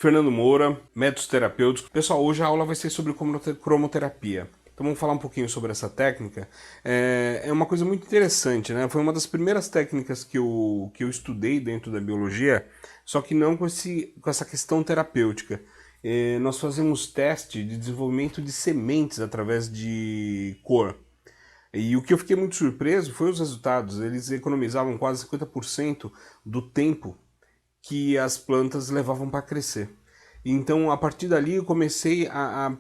Fernando Moura, métodos terapêuticos. Pessoal, hoje a aula vai ser sobre cromoterapia. Então vamos falar um pouquinho sobre essa técnica. É uma coisa muito interessante, né? Foi uma das primeiras técnicas que eu estudei dentro da biologia, só que não com essa questão terapêutica. Nós fazemos teste de desenvolvimento de sementes através de cor. E o que eu fiquei muito surpreso foi os resultados. Eles economizavam quase 50% do tempo que as plantas levavam para crescer. Então, a partir dali, eu comecei a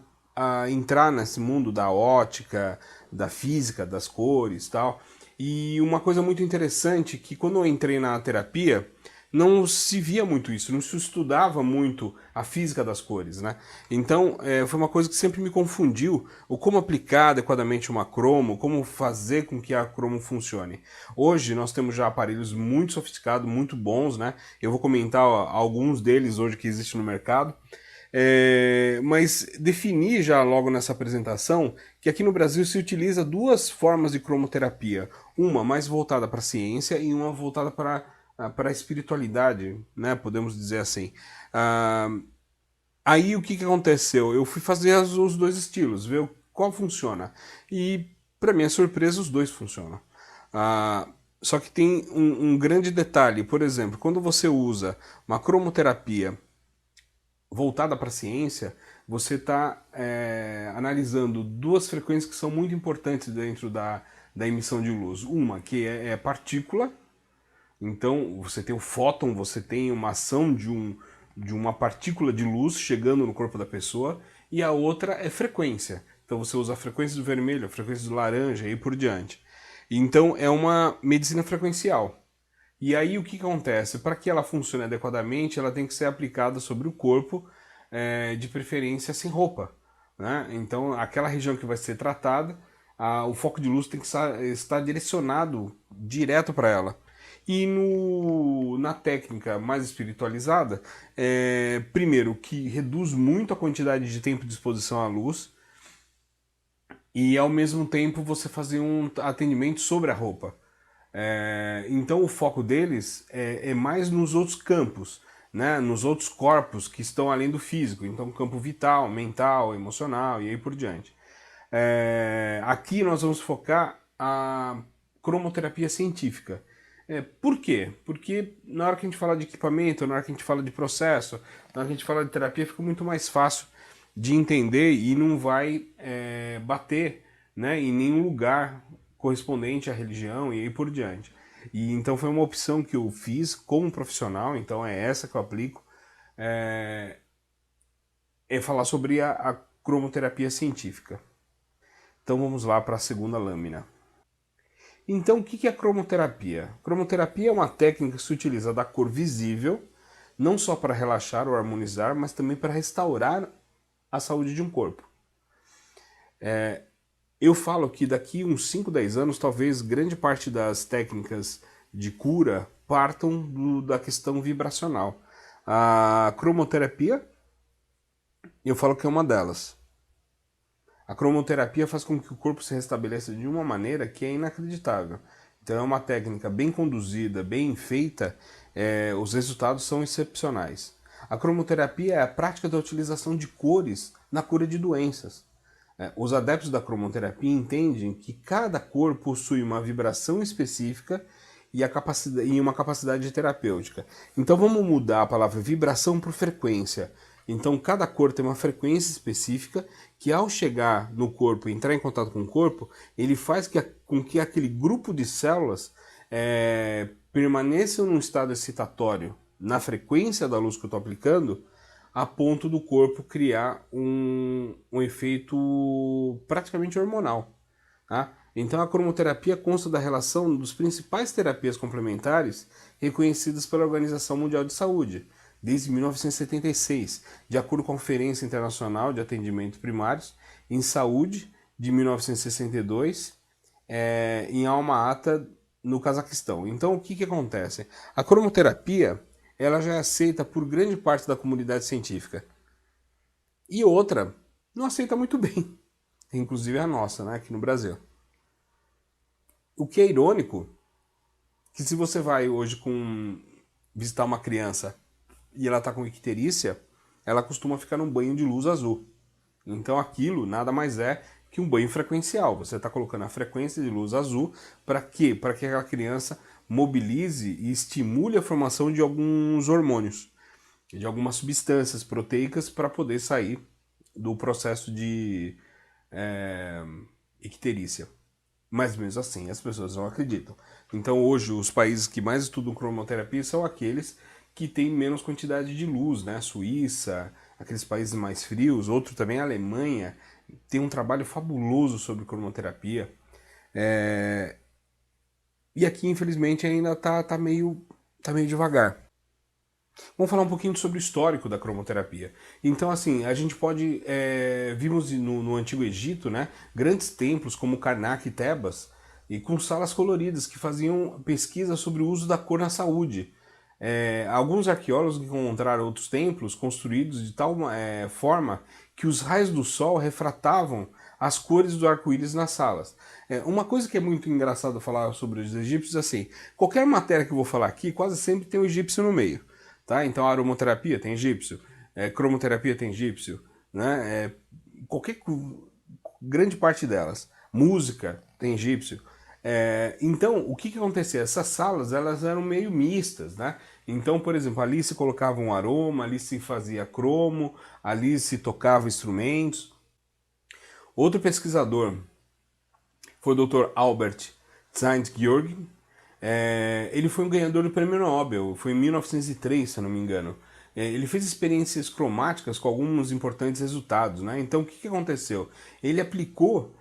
entrar nesse mundo da ótica, da física, das cores e tal. E uma coisa muito interessante que quando eu entrei na terapia, não se via muito isso, não se estudava muito a física das cores, né? Então, foi uma coisa que sempre me confundiu, o como aplicar adequadamente uma cromo, como fazer com que a cromo funcione. Hoje, nós temos já aparelhos muito sofisticados, muito bons, né? Eu vou comentar alguns deles hoje que existem no mercado. Mas definir já logo nessa apresentação que aqui no Brasil se utiliza duas formas de cromoterapia. Uma mais voltada para a ciência e uma voltada para a espiritualidade, né? Podemos dizer assim. Aí o que aconteceu? Eu fui fazer os dois estilos, ver qual funciona. E, para minha surpresa, os dois funcionam. Só que tem um grande detalhe. Por exemplo, quando você usa uma cromoterapia voltada para a ciência, você está analisando duas frequências que são muito importantes dentro da emissão de luz. Uma que é partícula. Então, você tem o fóton, você tem uma ação de uma partícula de luz chegando no corpo da pessoa, e a outra é frequência. Então, você usa a frequência do vermelho, a frequência do laranja e por diante. Então, é uma medicina frequencial. E aí, o que acontece? Para que ela funcione adequadamente, ela tem que ser aplicada sobre o corpo, de preferência sem roupa, né? Então, aquela região que vai ser tratada, o foco de luz tem que estar direcionado direto para ela. E na técnica mais espiritualizada, primeiro, que reduz muito a quantidade de tempo de exposição à luz e, ao mesmo tempo, você fazer um atendimento sobre a roupa. Então, o foco deles é mais nos outros campos, né? Nos outros corpos que estão além do físico. Então, campo vital, mental, emocional e aí por diante. Aqui nós vamos focar a cromoterapia científica. Por quê? Porque na hora que a gente fala de equipamento, na hora que a gente fala de processo, na hora que a gente fala de terapia, fica muito mais fácil de entender e não vai bater, né, em nenhum lugar correspondente à religião e aí por diante. E então foi uma opção que eu fiz como profissional, então é essa que eu aplico, falar sobre a cromoterapia científica. Então vamos lá para a segunda lâmina. Então, o que é a cromoterapia? Cromoterapia é uma técnica que se utiliza da cor visível, não só para relaxar ou harmonizar, mas também para restaurar a saúde de um corpo. Eu falo que daqui uns 5, 10 anos, talvez grande parte das técnicas de cura partam da questão vibracional. A cromoterapia, eu falo que é uma delas. A cromoterapia faz com que o corpo se restabeleça de uma maneira que é inacreditável. Então é uma técnica bem conduzida, bem feita, os resultados são excepcionais. A cromoterapia é a prática da utilização de cores na cura de doenças. Os adeptos da cromoterapia entendem que cada cor possui uma vibração específica e uma capacidade terapêutica. Então vamos mudar a palavra vibração por frequência. Então cada cor tem uma frequência específica que, ao chegar no corpo e entrar em contato com o corpo, ele faz com que aquele grupo de células permaneçam num estado excitatório na frequência da luz que eu estou aplicando, a ponto do corpo criar um efeito praticamente hormonal. Tá? Então a cromoterapia consta da relação dos principais terapias complementares reconhecidas pela Organização Mundial de Saúde, desde 1976, de acordo com a Conferência Internacional de Atendimentos Primários em Saúde, de 1962, em Alma-Ata, no Cazaquistão. Então, o que acontece? A cromoterapia ela já é aceita por grande parte da comunidade científica. E outra não aceita muito bem, inclusive a nossa, né, aqui no Brasil. O que é irônico, que se você vai hoje visitar uma criança e ela está com icterícia, ela costuma ficar num banho de luz azul. Então aquilo nada mais é que um banho frequencial. Você está colocando a frequência de luz azul para quê? Para que aquela criança mobilize e estimule a formação de alguns hormônios, de algumas substâncias proteicas para poder sair do processo de icterícia. Mas mesmo assim as pessoas não acreditam. Então hoje os países que mais estudam cromoterapia são aqueles que têm menos quantidade de luz, né? Suíça, aqueles países mais frios, outro também a Alemanha, tem um trabalho fabuloso sobre cromoterapia. E aqui infelizmente ainda tá meio devagar. Vamos falar um pouquinho sobre o histórico da cromoterapia. Então, assim, a gente pode... vimos no Antigo Egito, né, grandes templos como Karnak e Tebas, e com salas coloridas que faziam pesquisa sobre o uso da cor na saúde. Alguns arqueólogos encontraram outros templos construídos de tal forma que os raios do sol refratavam as cores do arco-íris nas salas. Uma coisa que é muito engraçado falar sobre os egípcios é assim, qualquer matéria que eu vou falar aqui, quase sempre tem um egípcio no meio. Tá? Então a aromoterapia tem egípcio, cromoterapia tem egípcio, né? Grande parte delas. Música tem egípcio. Então, o que acontecia? Essas salas elas eram meio mistas, né? Então, por exemplo, ali se colocava um aroma, ali se fazia cromo, ali se tocava instrumentos. Outro pesquisador foi o Dr. Albert Saint-Georg. Ele foi um ganhador do Prêmio Nobel, foi em 1903, se eu não me engano. Ele fez experiências cromáticas com alguns importantes resultados, né? Então, o que aconteceu? Ele aplicou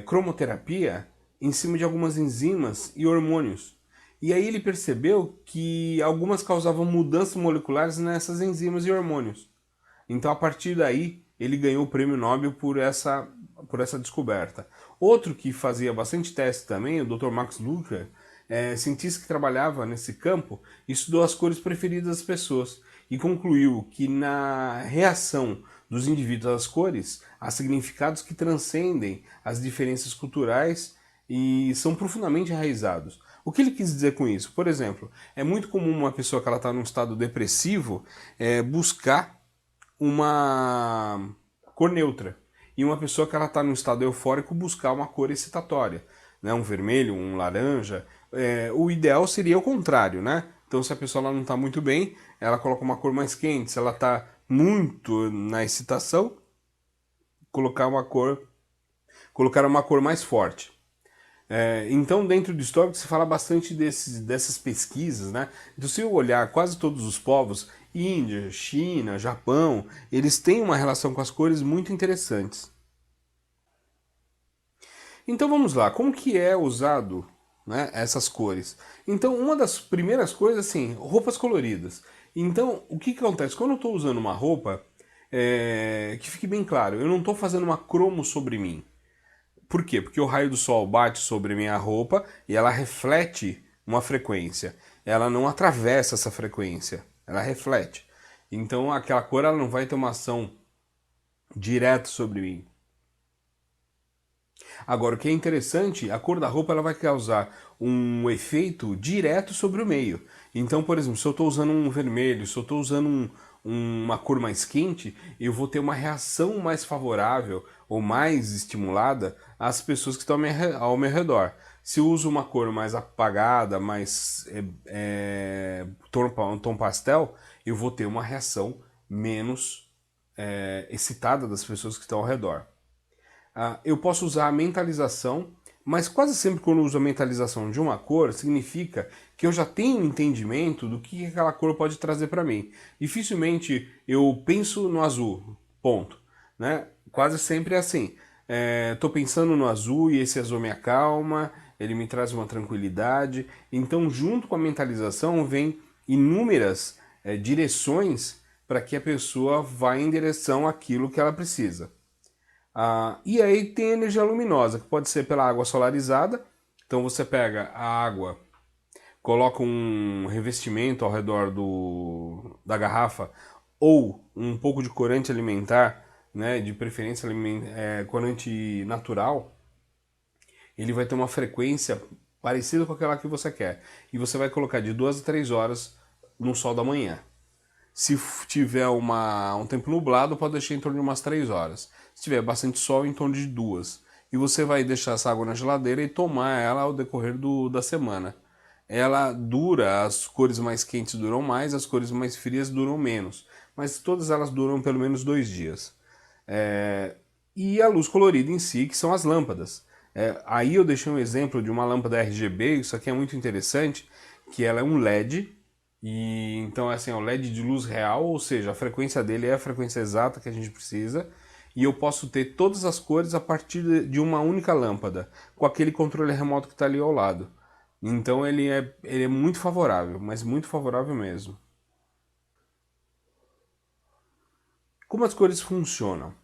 cromoterapia em cima de algumas enzimas e hormônios. E aí ele percebeu que algumas causavam mudanças moleculares nessas enzimas e hormônios. Então, a partir daí, ele ganhou o Prêmio Nobel por essa descoberta. Outro que fazia bastante teste também, o Dr. Max Lucker, cientista que trabalhava nesse campo, estudou as cores preferidas das pessoas e concluiu que na reação dos indivíduos às cores há significados que transcendem as diferenças culturais e são profundamente enraizados. O que ele quis dizer com isso? Por exemplo, é muito comum uma pessoa que está num estado depressivo buscar uma cor neutra e uma pessoa que está num estado eufórico buscar uma cor excitatória, né? Um vermelho, um laranja. O ideal seria o contrário, né? Então, se a pessoa não está muito bem, ela coloca uma cor mais quente. Se ela está muito na excitação, colocar uma cor mais forte. Então, dentro do histórico, se fala bastante dessas pesquisas, né? Então, se eu olhar quase todos os povos, Índia, China, Japão, eles têm uma relação com as cores muito interessantes. Então, vamos lá. Como que é usado, né, essas cores? Então, uma das primeiras coisas, assim, roupas coloridas. Então, o que acontece? Quando eu estou usando uma roupa, que fique bem claro, eu não estou fazendo uma cromo sobre mim. Por quê? Porque o raio do sol bate sobre minha roupa e ela reflete uma frequência. Ela não atravessa essa frequência, ela reflete. Então aquela cor ela não vai ter uma ação direta sobre mim. Agora, o que é interessante, a cor da roupa ela vai causar um efeito direto sobre o meio. Então, por exemplo, se eu estou usando um vermelho, se eu estou usando uma cor mais quente, eu vou ter uma reação mais favorável ou mais estimulada às pessoas que estão ao meu redor. Se eu uso uma cor mais apagada, mais tom pastel, eu vou ter uma reação menos excitada das pessoas que estão ao redor. Eu posso usar a mentalização, mas quase sempre quando eu uso a mentalização de uma cor, significa que eu já tenho um entendimento do que aquela cor pode trazer para mim. Dificilmente eu penso no azul, ponto. Né? Quase sempre é assim. Estou pensando no azul e esse azul me acalma, ele me traz uma tranquilidade. Então, junto com a mentalização, vem inúmeras direções para que a pessoa vá em direção àquilo que ela precisa. E aí tem a energia luminosa, que pode ser pela água solarizada. Então você pega a água, coloca um revestimento ao redor da garrafa ou um pouco de corante alimentar, né, de preferência corante natural. Ele vai ter uma frequência parecida com aquela que você quer. E você vai colocar de 2 a 3 horas no sol da manhã. Se tiver um tempo nublado, pode deixar em torno de umas 3 horas. Se tiver bastante sol, em torno de 2. E você vai deixar essa água na geladeira e tomar ela ao decorrer da semana. Ela dura, as cores mais quentes duram mais, as cores mais frias duram menos. Mas todas elas duram pelo menos 2 dias. E a luz colorida em si, que são as lâmpadas. Aí eu deixei um exemplo de uma lâmpada RGB, isso aqui é muito interessante, que ela é um LED. E então assim, é um LED de luz real, ou seja, a frequência dele é a frequência exata que a gente precisa, e eu posso ter todas as cores a partir de uma única lâmpada, com aquele controle remoto que está ali ao lado. Então ele é muito favorável, mas muito favorável mesmo. Como as cores funcionam?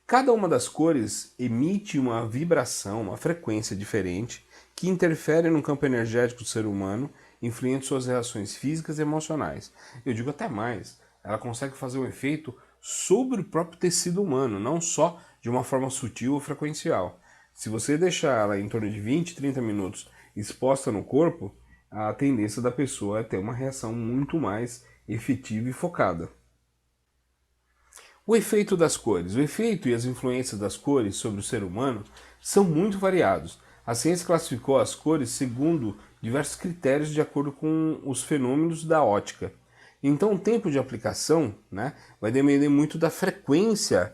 Cada uma das cores emite uma vibração, uma frequência diferente, que interfere no campo energético do ser humano, influindo suas reações físicas e emocionais. Eu digo até mais, ela consegue fazer um efeito sobre o próprio tecido humano, não só de uma forma sutil ou frequencial. Se você deixar ela em torno de 20, 30 minutos exposta no corpo, a tendência da pessoa é ter uma reação muito mais efetiva e focada. O efeito das cores. O efeito e as influências das cores sobre o ser humano são muito variados. A ciência classificou as cores segundo diversos critérios de acordo com os fenômenos da ótica. Então o tempo de aplicação, né, vai depender muito da frequência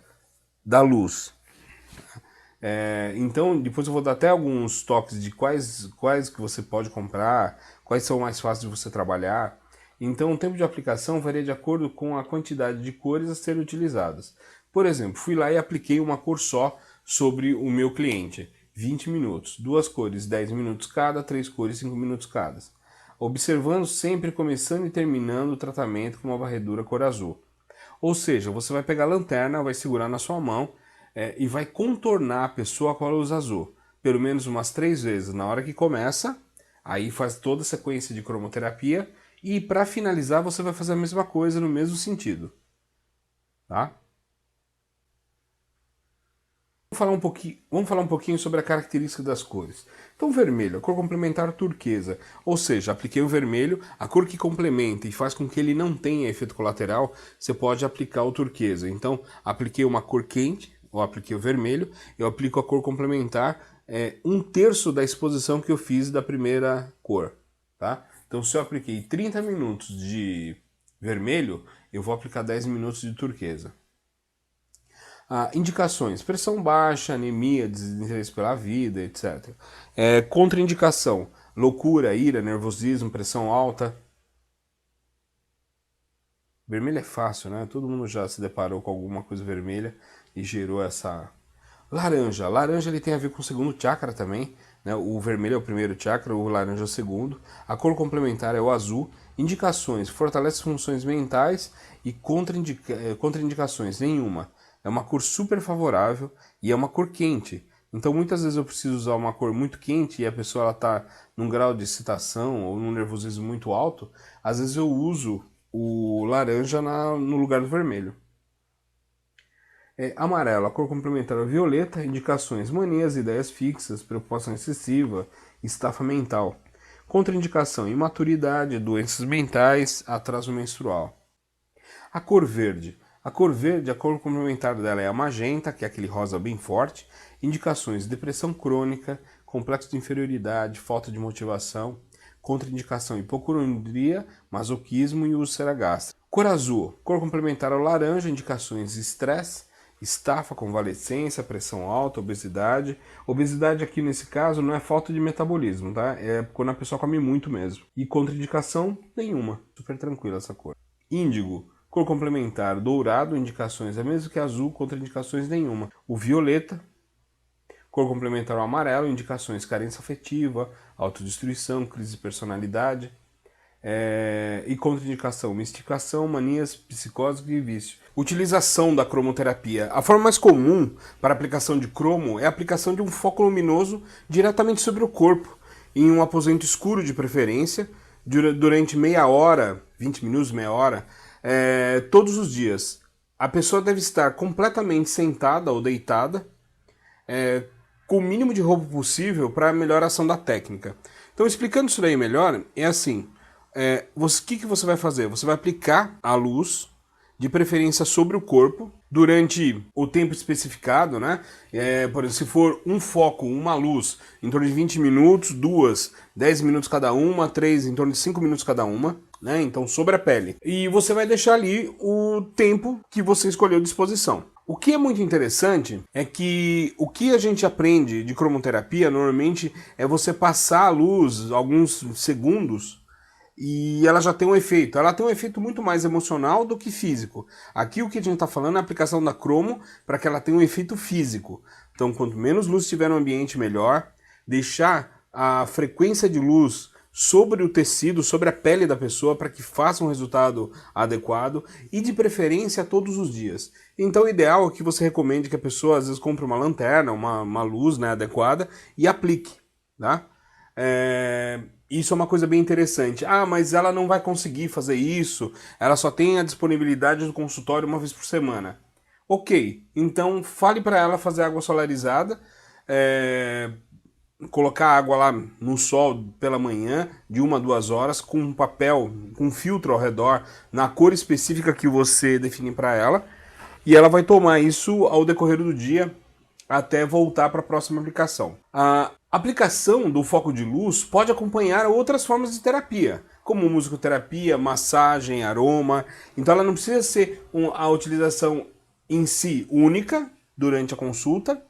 da luz. Então depois eu vou dar até alguns toques de quais que você pode comprar, quais são mais fáceis de você trabalhar. Então o tempo de aplicação varia de acordo com a quantidade de cores a serem utilizadas. Por exemplo, fui lá e apliquei uma cor só sobre o meu cliente. 20 minutos, 2 cores, 10 minutos cada, 3 cores, 5 minutos cada. Observando sempre começando e terminando o tratamento com uma varredura cor azul. Ou seja, você vai pegar a lanterna, vai segurar na sua mão e vai contornar a pessoa com a luz azul. Pelo menos umas 3 vezes na hora que começa, aí faz toda a sequência de cromoterapia e para finalizar você vai fazer a mesma coisa no mesmo sentido. Tá? Vamos falar um pouquinho sobre a característica das cores. Então, vermelho, a cor complementar turquesa, ou seja, apliquei o vermelho, a cor que complementa e faz com que ele não tenha efeito colateral, você pode aplicar o turquesa. Então, apliquei uma cor quente, ou apliquei o vermelho, eu aplico a cor complementar, 1/3 da exposição que eu fiz da primeira cor. Tá? Então, se eu apliquei 30 minutos de vermelho, eu vou aplicar 10 minutos de turquesa. Indicações: pressão baixa, anemia, desinteresse pela vida, etc. Contraindicação: loucura, ira, nervosismo, pressão alta. Vermelho é fácil, né? Todo mundo já se deparou com alguma coisa vermelha e gerou essa... Laranja. Laranja ele tem a ver com o segundo chakra também, né? O vermelho é o primeiro chakra, o laranja é o segundo. A cor complementar é o azul. Indicações: fortalece funções mentais e contraindicações, nenhuma. É uma cor super favorável e é uma cor quente. Então muitas vezes eu preciso usar uma cor muito quente e a pessoa está num grau de excitação ou num nervosismo muito alto. Às vezes eu uso o laranja no lugar do vermelho. Amarelo, a cor complementar é violeta, indicações: manias, ideias fixas, preocupação excessiva, estafa mental. Contraindicação: imaturidade, doenças mentais, atraso menstrual. A cor verde. A cor verde, a cor complementar dela é a magenta, que é aquele rosa bem forte. Indicações: depressão crônica, complexo de inferioridade, falta de motivação. Contraindicação: hipocondria, masoquismo e úlcera gástrica. Cor azul, cor complementar ao laranja, indicações: estresse, estafa, convalescência, pressão alta, obesidade. Obesidade aqui nesse caso não é falta de metabolismo, tá? É quando a pessoa come muito mesmo. E contraindicação nenhuma, super tranquila essa cor. Índigo, cor complementar dourado, indicações é mesmo que azul, contraindicações nenhuma. O violeta, cor complementar ao amarelo, indicações: carência afetiva, autodestruição, crise de personalidade. E contraindicação: mistificação, manias, psicose e vício. Utilização da cromoterapia. A forma mais comum para a aplicação de cromo é a aplicação de um foco luminoso diretamente sobre o corpo, em um aposento escuro de preferência, durante meia hora, 20 minutos, meia hora, todos os dias. A pessoa deve estar completamente sentada ou deitada, com o mínimo de roupa possível para a melhor ação da técnica. Então, explicando isso daí melhor, é assim: O que você vai fazer? Você vai aplicar a luz, de preferência sobre o corpo, durante o tempo especificado, né? Por exemplo, se for um foco, uma luz, em torno de 20 minutos, duas, 10 minutos cada uma, três, em torno de 5 minutos cada uma, né? Então, sobre a pele. E você vai deixar ali o tempo que você escolheu de exposição. O que é muito interessante é que o que a gente aprende de cromoterapia, normalmente, é você passar a luz alguns segundos e ela já tem um efeito. Ela tem um efeito muito mais emocional do que físico. Aqui o que a gente está falando é a aplicação da cromo para que ela tenha um efeito físico. Então, quanto menos luz tiver no ambiente, melhor. Deixar a frequência de luz sobre o tecido, sobre a pele da pessoa, para que faça um resultado adequado e de preferência todos os dias. Então o ideal é que você recomende que a pessoa às vezes compre uma lanterna, uma luz, né, adequada e aplique, tá? Isso é uma coisa bem interessante. Ah, mas ela não vai conseguir fazer isso, ela só tem a disponibilidade do consultório uma vez por semana. Ok, então fale para ela fazer água solarizada, colocar água lá no sol pela manhã, de 1 a 2 horas, com um papel, com um filtro ao redor, na cor específica que você definir para ela, e ela vai tomar isso ao decorrer do dia, até voltar para a próxima aplicação. A aplicação do foco de luz pode acompanhar outras formas de terapia, como musicoterapia, massagem, aroma. Então ela não precisa ser a utilização em si única durante a consulta,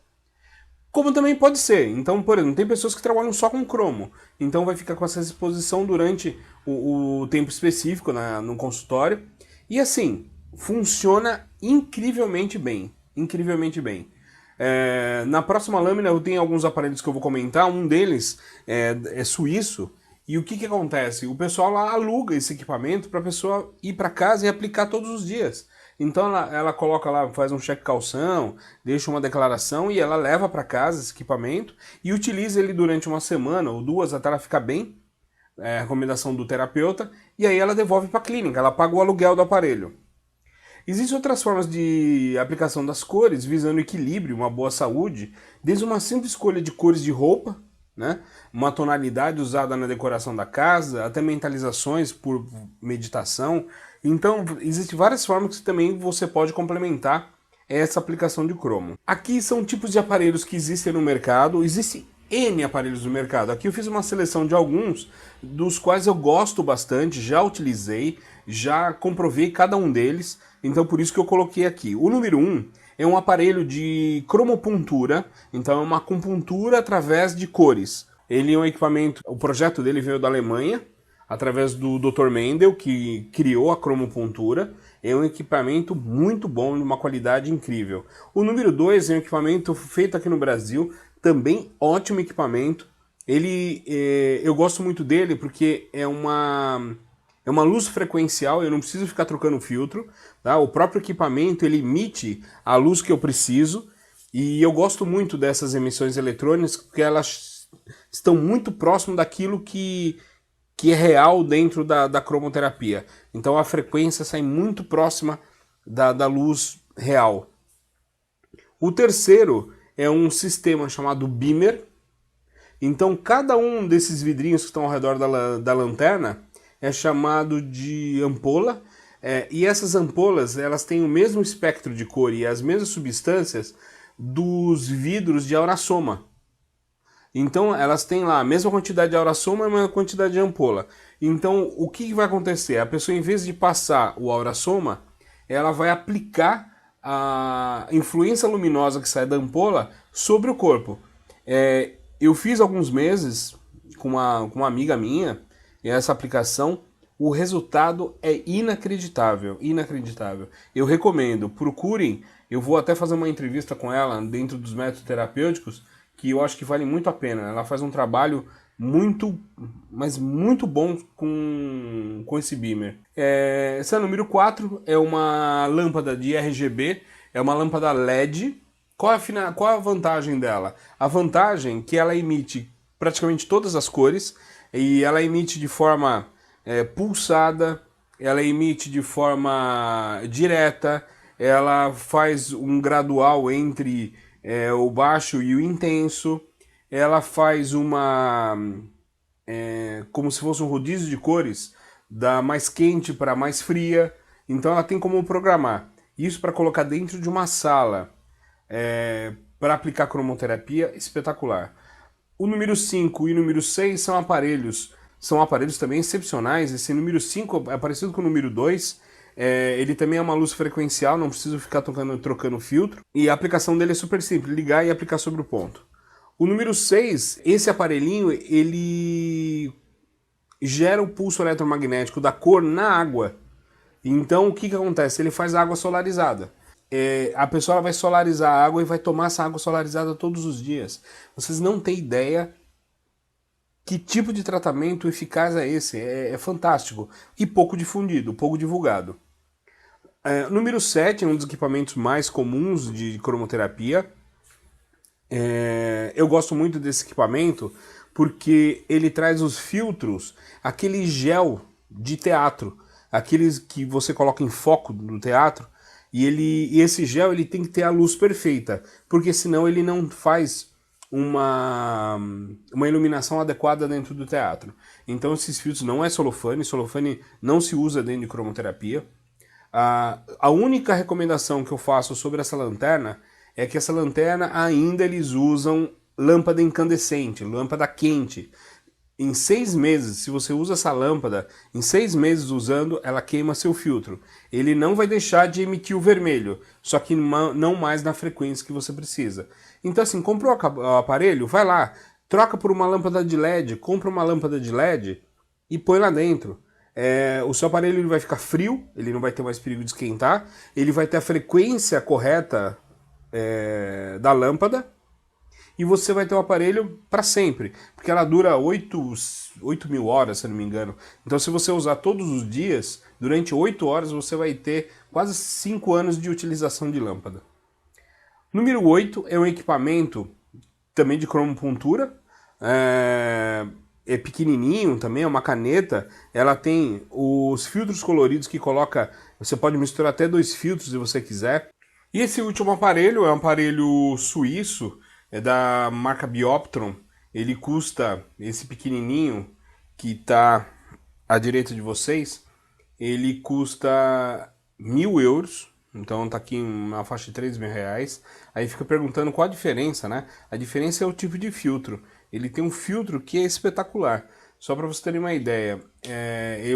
como também pode ser. Então, por exemplo, tem pessoas que trabalham só com cromo, então vai ficar com essa exposição durante o tempo específico no consultório. E assim, funciona incrivelmente bem. Incrivelmente bem. Na próxima lâmina eu tenho alguns aparelhos que eu vou comentar, um deles é suíço, e o que acontece? O pessoal lá aluga esse equipamento para a pessoa ir para casa e aplicar todos os dias. Então ela coloca lá, faz um cheque calção, deixa uma declaração e ela leva para casa esse equipamento e utiliza ele durante uma semana ou duas até ela ficar bem, recomendação do terapeuta, e aí ela devolve para a clínica, ela paga o aluguel do aparelho. Existem outras formas de aplicação das cores, visando equilíbrio, uma boa saúde, desde uma simples escolha de cores de roupa, né? Uma tonalidade usada na decoração da casa, até mentalizações por meditação. Então, existem várias formas que também você pode complementar essa aplicação de cromo. Aqui são tipos de aparelhos que existem no mercado, existem N aparelhos no mercado. Aqui eu fiz uma seleção de alguns, dos quais eu gosto bastante, já utilizei, já comprovei cada um deles, então por isso que eu coloquei aqui. O número 1 é um aparelho de cromopuntura, então é uma acupuntura através de cores. Ele é um equipamento, o projeto dele veio da Alemanha, através do Dr. Mendel, que criou a cromopuntura. É um equipamento muito bom, de uma qualidade incrível. O número 2 é um equipamento feito aqui no Brasil, também ótimo equipamento. Eu gosto muito dele porque é uma luz frequencial, eu não preciso ficar trocando filtro, tá? O próprio equipamento ele emite a luz que eu preciso, e eu gosto muito dessas emissões eletrônicas porque elas estão muito próximo daquilo que é real dentro da cromoterapia. Então a frequência sai muito próxima da luz real. O terceiro é um sistema chamado Beamer. Então cada um desses vidrinhos que estão ao redor da lanterna é chamado de ampola, e essas ampolas elas têm o mesmo espectro de cor e as mesmas substâncias dos vidros de aurasoma. Então elas têm lá a mesma quantidade de aurasoma e a mesma quantidade de ampola. Então o que vai acontecer? A pessoa, em vez de passar o aurasoma, ela vai aplicar a influência luminosa que sai da ampola sobre o corpo. Eu fiz alguns meses com uma amiga minha essa aplicação. O resultado é inacreditável, inacreditável. Eu recomendo, procurem, eu vou até fazer uma entrevista com ela dentro dos métodos terapêuticos, que eu acho que vale muito a pena. Ela faz um trabalho muito, mas muito bom com esse Beamer. Esse é o número 4, é uma lâmpada de RGB, é uma lâmpada LED. Qual a vantagem dela? A vantagem é que ela emite praticamente todas as cores, e ela emite de forma pulsada, ela emite de forma direta, ela faz um gradual entre o baixo e o intenso, ela faz como se fosse um rodízio de cores da mais quente para mais fria. Então ela tem como programar. Isso para colocar dentro de uma sala para aplicar cromoterapia, espetacular. O número 5 e o número 6 são aparelhos também excepcionais. Esse número 5 é parecido com o número 2. Ele também é uma luz frequencial, não preciso ficar trocando filtro. E a aplicação dele é super simples, ligar e aplicar sobre o ponto. O número 6, esse aparelhinho, ele gera o pulso eletromagnético da cor na água. Então o que acontece? Ele faz água solarizada. A pessoa vai solarizar a água e vai tomar essa água solarizada todos os dias. Vocês não têm ideia que tipo de tratamento eficaz é esse. É fantástico. E pouco difundido, pouco divulgado. Número 7 é um dos equipamentos mais comuns de cromoterapia. Eu gosto muito desse equipamento porque ele traz os filtros, aquele gel de teatro, aqueles que você coloca em foco no teatro, e esse gel ele tem que ter a luz perfeita, porque senão ele não faz uma iluminação adequada dentro do teatro. Então esses filtros não é celofane não se usa dentro de cromoterapia. A única recomendação que eu faço sobre essa lanterna é que essa lanterna ainda eles usam lâmpada incandescente, lâmpada quente. Em 6 meses, se você usa essa lâmpada, em 6 meses usando, ela queima seu filtro. Ele não vai deixar de emitir o vermelho, só que não mais na frequência que você precisa. Então assim, comprou o aparelho, vai lá, troca por uma lâmpada de LED, compra uma lâmpada de LED e põe lá dentro. O seu aparelho ele vai ficar frio, ele não vai ter mais perigo de esquentar, ele vai ter a frequência correta da lâmpada, e você vai ter o aparelho para sempre, porque ela dura 8.000 horas, se eu não me engano. Então se você usar todos os dias, durante 8 horas você vai ter quase 5 anos de utilização de lâmpada. Número 8 é um equipamento também de cromopuntura, é pequenininho também, é uma caneta, ela tem os filtros coloridos que coloca, você pode misturar até 2 filtros se você quiser. E esse último aparelho é um aparelho suíço, é da marca Bioptron. Ele custa, esse pequenininho que está à direita de vocês, ele custa 1.000 euros, então tá aqui uma faixa de 3.000 reais. Aí fica perguntando qual a diferença, né? A diferença é o tipo de filtro. Ele tem um filtro que é espetacular. Só para você terem uma ideia,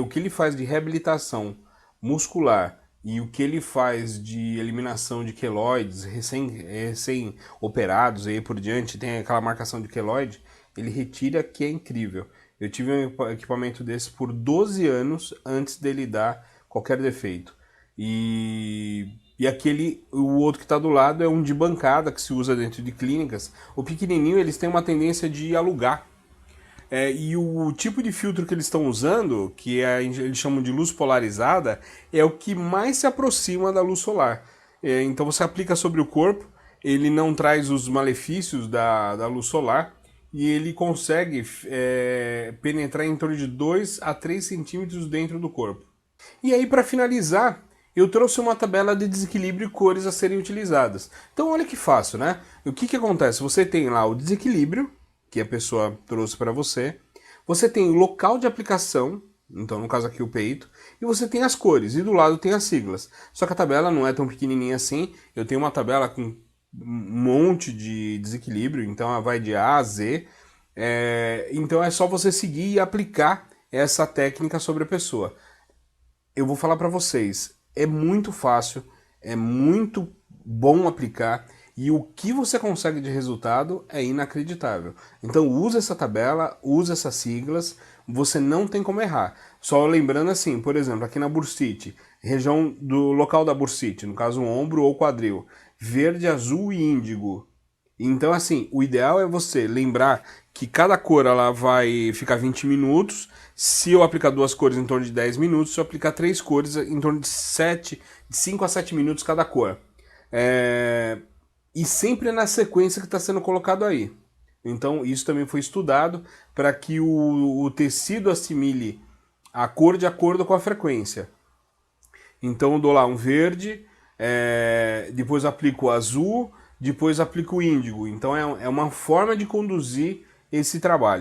o que ele faz de reabilitação muscular e o que ele faz de eliminação de queloides recém-operados e aí por diante, tem aquela marcação de queloide, ele retira, que é incrível. Eu tive um equipamento desse por 12 anos antes dele dar qualquer defeito. E o outro que está do lado é um de bancada que se usa dentro de clínicas. O pequenininho eles têm uma tendência de alugar. E o tipo de filtro que eles estão usando, que eles chamam de luz polarizada, é o que mais se aproxima da luz solar. Então você aplica sobre o corpo, ele não traz os malefícios da luz solar e ele consegue penetrar em torno de 2 a 3 centímetros dentro do corpo. E aí, para finalizar, eu trouxe uma tabela de desequilíbrio e cores a serem utilizadas. Então olha que fácil, né? O que acontece? Você tem lá o desequilíbrio, que a pessoa trouxe para você. Você tem o local de aplicação, então no caso aqui o peito, e você tem as cores, e do lado tem as siglas. Só que a tabela não é tão pequenininha assim, eu tenho uma tabela com um monte de desequilíbrio, então ela vai de A a Z, então é só você seguir e aplicar essa técnica sobre a pessoa. Eu vou falar para vocês, é muito fácil, é muito bom aplicar, e o que você consegue de resultado é inacreditável. Então use essa tabela, use essas siglas, você não tem como errar. Só lembrando assim, por exemplo, aqui na bursite, região do local da bursite, no caso o ombro ou quadril, verde, azul e índigo. Então assim, o ideal é você lembrar que cada cor ela vai ficar 20 minutos, se eu aplicar 2 cores em torno de 10 minutos, se eu aplicar 3 cores em torno de 5 a 7 minutos cada cor. E sempre na sequência que está sendo colocado aí. Então isso também foi estudado para que o tecido assimile a cor de acordo com a frequência. Então eu dou lá um verde, depois aplico o azul, depois aplico o índigo. Então é uma forma de conduzir esse trabalho.